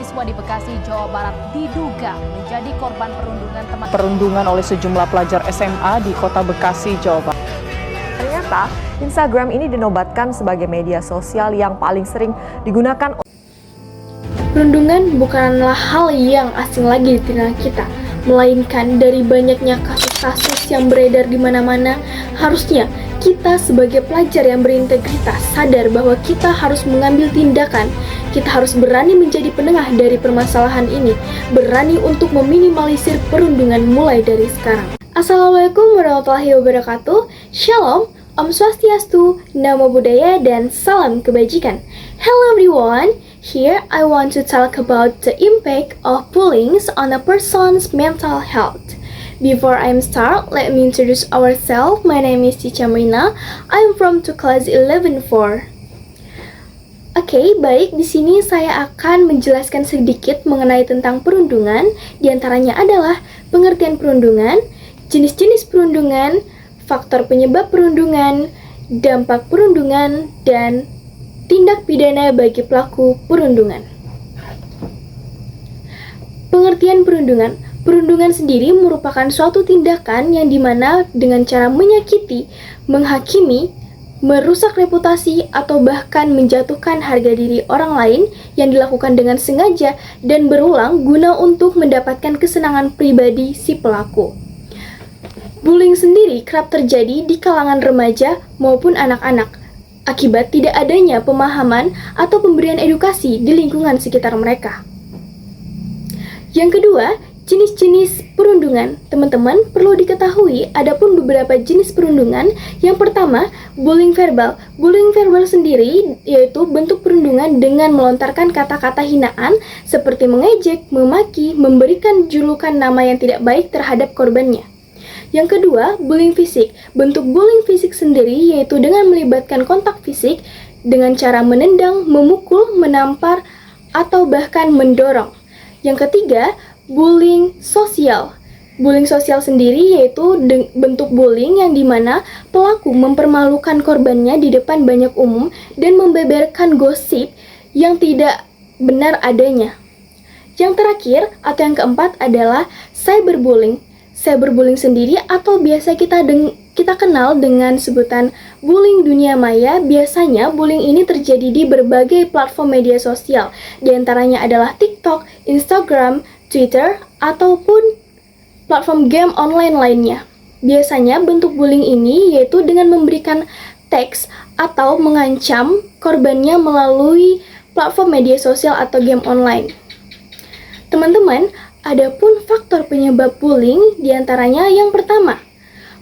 mahasiswa di Bekasi, Jawa Barat diduga menjadi korban perundungan oleh sejumlah pelajar SMA di kota Bekasi, Jawa Barat. Ternyata Instagram ini dinobatkan sebagai media sosial yang paling sering digunakan. Perundungan bukanlah hal yang asing lagi di telinga kita, melainkan dari banyaknya kasus-kasus yang beredar di mana-mana, harusnya kita sebagai pelajar yang berintegritas sadar bahwa kita harus mengambil tindakan. Kita harus berani menjadi penengah dari permasalahan ini, berani untuk meminimalisir perundungan mulai dari sekarang. Assalamualaikum warahmatullahi wabarakatuh. Shalom, Om Swastiastu, Namo Buddhaya, dan salam kebajikan. Hello everyone. Here, I want to talk about the impact of bullying on a person's mental health. Before I start, let me introduce ourselves. My name is Cica Marina. I'm from class 11-4. Oke, baik. Di sini saya akan menjelaskan sedikit mengenai tentang perundungan. Di antaranya adalah pengertian perundungan, jenis-jenis perundungan, faktor penyebab perundungan, dampak perundungan, dan tindak pidana bagi pelaku perundungan. Pengertian perundungan. Perundungan sendiri merupakan suatu tindakan yang dimana dengan cara menyakiti, menghakimi, merusak reputasi, atau bahkan menjatuhkan harga diri orang lain yang dilakukan dengan sengaja dan berulang guna untuk mendapatkan kesenangan pribadi si pelaku. Bullying sendiri kerap terjadi di kalangan remaja maupun anak-anak, akibat tidak adanya pemahaman atau pemberian edukasi di lingkungan sekitar mereka. Yang kedua, jenis-jenis perundungan. Teman-teman perlu diketahui ada pun beberapa jenis perundungan. Yang pertama, bullying verbal. Bullying verbal sendiri yaitu bentuk perundungan dengan melontarkan kata-kata hinaan seperti mengejek, memaki, memberikan julukan nama yang tidak baik terhadap korbannya. Yang kedua, bullying fisik. Bentuk bullying fisik sendiri yaitu dengan melibatkan kontak fisik dengan cara menendang, memukul, menampar, atau bahkan mendorong. Yang ketiga, bullying sosial. Bullying sosial sendiri yaitu bentuk bullying yang dimana pelaku mempermalukan korbannya di depan banyak umum dan membeberkan gosip yang tidak benar adanya. Yang terakhir atau yang keempat adalah cyberbullying. Cyberbullying sendiri atau biasa kita kenal dengan sebutan bullying dunia maya. Biasanya bullying ini terjadi di berbagai platform media sosial. Di antaranya adalah TikTok, Instagram, Twitter, ataupun platform game online lainnya. Biasanya bentuk bullying ini yaitu dengan memberikan teks atau mengancam korbannya melalui platform media sosial atau game online. Teman-teman, adapun faktor penyebab bullying diantaranya yang pertama,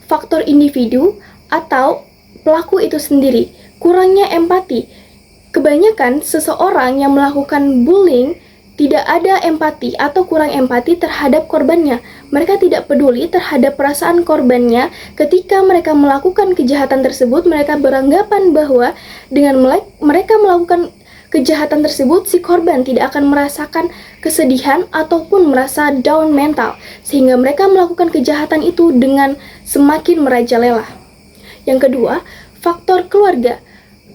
faktor individu atau pelaku itu sendiri, kurangnya empati. Kebanyakan seseorang yang melakukan bullying tidak ada empati atau kurang empati terhadap korbannya. Mereka tidak peduli terhadap perasaan korbannya. Ketika mereka melakukan kejahatan tersebut, mereka beranggapan bahwa dengan mereka melakukan kejahatan tersebut, si korban tidak akan merasakan kesedihan ataupun merasa down mental, sehingga mereka melakukan kejahatan itu dengan semakin merajalela. Yang kedua, faktor keluarga,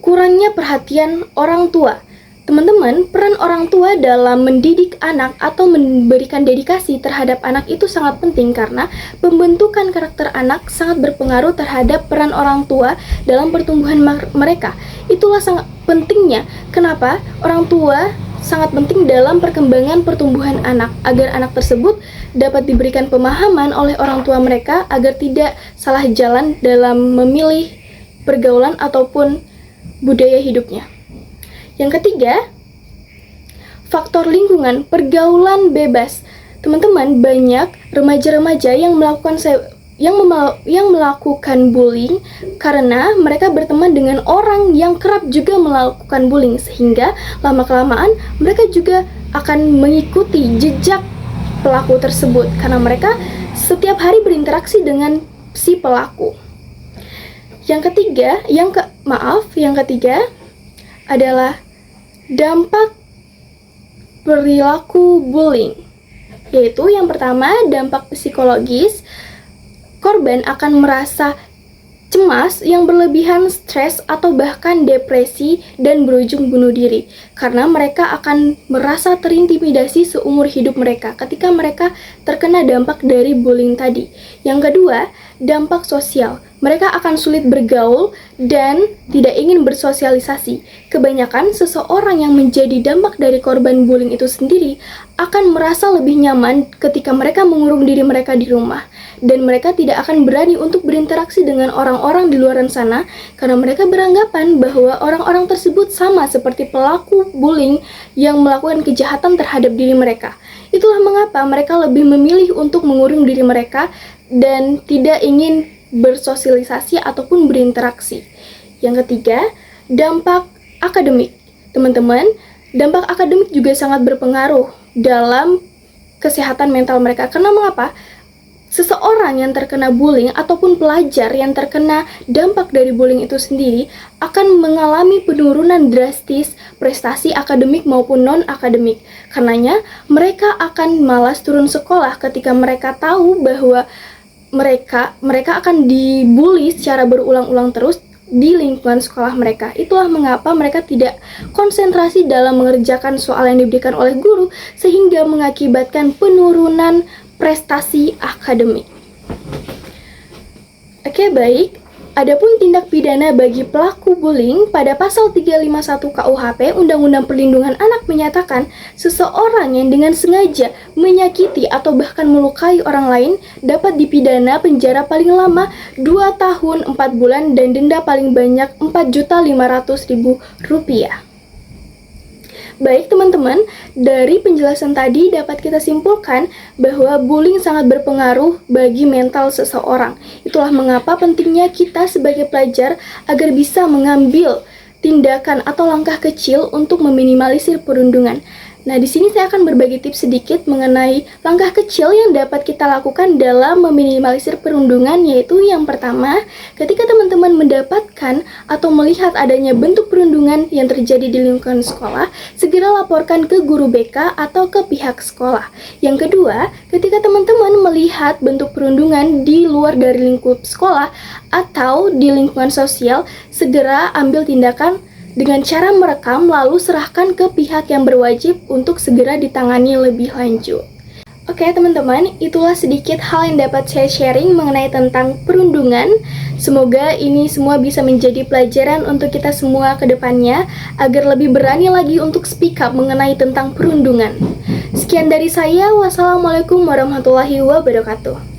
kurangnya perhatian orang tua. Teman-teman, peran orang tua dalam mendidik anak atau memberikan dedikasi terhadap anak itu sangat penting karena pembentukan karakter anak sangat berpengaruh terhadap peran orang tua dalam pertumbuhan mereka. Itulah sangat pentingnya kenapa orang tua sangat penting dalam perkembangan pertumbuhan anak, agar anak tersebut dapat diberikan pemahaman oleh orang tua mereka agar tidak salah jalan dalam memilih pergaulan ataupun budaya hidupnya. Yang ketiga, faktor lingkungan, pergaulan bebas. Teman-teman, banyak remaja-remaja yang melakukan bullying karena mereka berteman dengan orang yang kerap juga melakukan bullying, sehingga lama-kelamaan mereka juga akan mengikuti jejak pelaku tersebut karena mereka setiap hari berinteraksi dengan si pelaku. Yang ketiga adalah dampak perilaku bullying, yaitu yang pertama dampak psikologis. Korban akan merasa cemas yang berlebihan, stres, atau bahkan depresi dan berujung bunuh diri. Karena mereka akan merasa terintimidasi seumur hidup mereka ketika mereka terkena dampak dari bullying tadi. Yang kedua, dampak sosial. Mereka akan sulit bergaul dan tidak ingin bersosialisasi. Kebanyakan seseorang yang menjadi dampak dari korban bullying itu sendiri akan merasa lebih nyaman ketika mereka mengurung diri mereka di rumah. Dan mereka tidak akan berani untuk berinteraksi dengan orang-orang di luar sana karena mereka beranggapan bahwa orang-orang tersebut sama seperti pelaku bullying yang melakukan kejahatan terhadap diri mereka. Itulah mengapa mereka lebih memilih untuk mengurung diri mereka dan tidak ingin bersosialisasi ataupun berinteraksi. Yang ketiga, dampak akademik. Teman-teman, dampak akademik juga sangat berpengaruh dalam kesehatan mental mereka. Karena mengapa? Seseorang yang terkena bullying ataupun pelajar yang terkena dampak dari bullying itu sendiri akan mengalami penurunan drastis prestasi akademik maupun non-akademik. Karenanya, mereka akan malas turun sekolah ketika mereka tahu bahwa mereka akan dibully secara berulang-ulang terus di lingkungan sekolah mereka. Itulah mengapa mereka tidak konsentrasi dalam mengerjakan soal yang diberikan oleh guru sehingga mengakibatkan penurunan prestasi akademik. Oke, baik. Adapun tindak pidana bagi pelaku bullying pada pasal 351 KUHP Undang-Undang Perlindungan Anak menyatakan seseorang yang dengan sengaja menyakiti atau bahkan melukai orang lain dapat dipidana penjara paling lama 2 tahun 4 bulan dan denda paling banyak Rp4.500.000. Baik teman-teman, dari penjelasan tadi dapat kita simpulkan bahwa bullying sangat berpengaruh bagi mental seseorang. Itulah mengapa pentingnya kita sebagai pelajar agar bisa mengambil tindakan atau langkah kecil untuk meminimalisir perundungan. Nah, di sini saya akan berbagi tips sedikit mengenai langkah kecil yang dapat kita lakukan dalam meminimalisir perundungan, yaitu yang pertama, ketika teman-teman mendapatkan atau melihat adanya bentuk perundungan yang terjadi di lingkungan sekolah, segera laporkan ke guru BK atau ke pihak sekolah. Yang kedua, ketika teman-teman melihat bentuk perundungan di luar dari lingkup sekolah atau di lingkungan sosial, segera ambil tindakan dengan cara merekam lalu serahkan ke pihak yang berwajib untuk segera ditangani lebih lanjut. Oke teman-teman, itulah sedikit hal yang dapat saya sharing mengenai tentang perundungan. Semoga ini semua bisa menjadi pelajaran untuk kita semua ke depannya agar lebih berani lagi untuk speak up mengenai tentang perundungan. Sekian dari saya, wassalamualaikum warahmatullahi wabarakatuh.